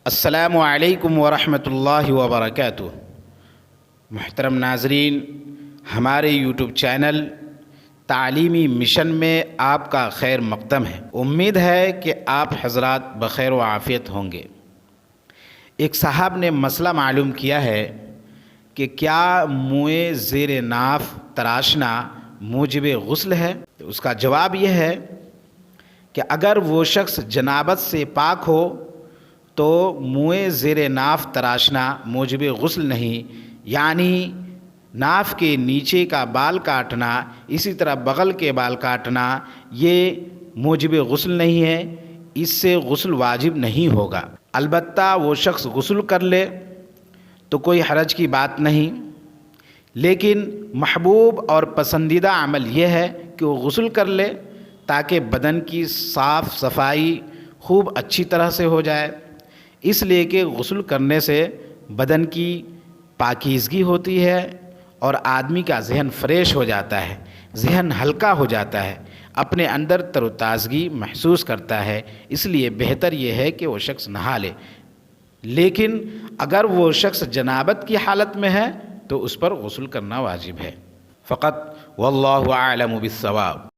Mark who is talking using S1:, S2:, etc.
S1: السلام علیکم ورحمۃ اللہ وبرکاتہ۔ محترم ناظرین، ہمارے یوٹیوب چینل تعلیمی مشن میں آپ کا خیر مقدم ہے۔ امید ہے کہ آپ حضرات بخیر و عافیت ہوں گے۔ ایک صاحب نے مسئلہ معلوم کیا ہے کہ کیا منہ زیر ناف تراشنا موجب غسل ہے؟ تو اس کا جواب یہ ہے کہ اگر وہ شخص جنابت سے پاک ہو تو منہ زیر ناف تراشنا موجب غسل نہیں، یعنی ناف کے نیچے کا بال کاٹنا، اسی طرح بغل کے بال کاٹنا، یہ موجب غسل نہیں ہے، اس سے غسل واجب نہیں ہوگا۔ البتہ وہ شخص غسل کر لے تو کوئی حرج کی بات نہیں، لیکن محبوب اور پسندیدہ عمل یہ ہے کہ وہ غسل کر لے تاکہ بدن کی صاف صفائی خوب اچھی طرح سے ہو جائے، اس لیے کہ غسل کرنے سے بدن کی پاکیزگی ہوتی ہے اور آدمی کا ذہن فریش ہو جاتا ہے، ذہن ہلکا ہو جاتا ہے، اپنے اندر تر و تازگی محسوس کرتا ہے۔ اس لیے بہتر یہ ہے کہ وہ شخص نہا لے، لیکن اگر وہ شخص جنابت کی حالت میں ہے تو اس پر غسل کرنا واجب ہے فقط۔ واللہ اعلم بالصواب۔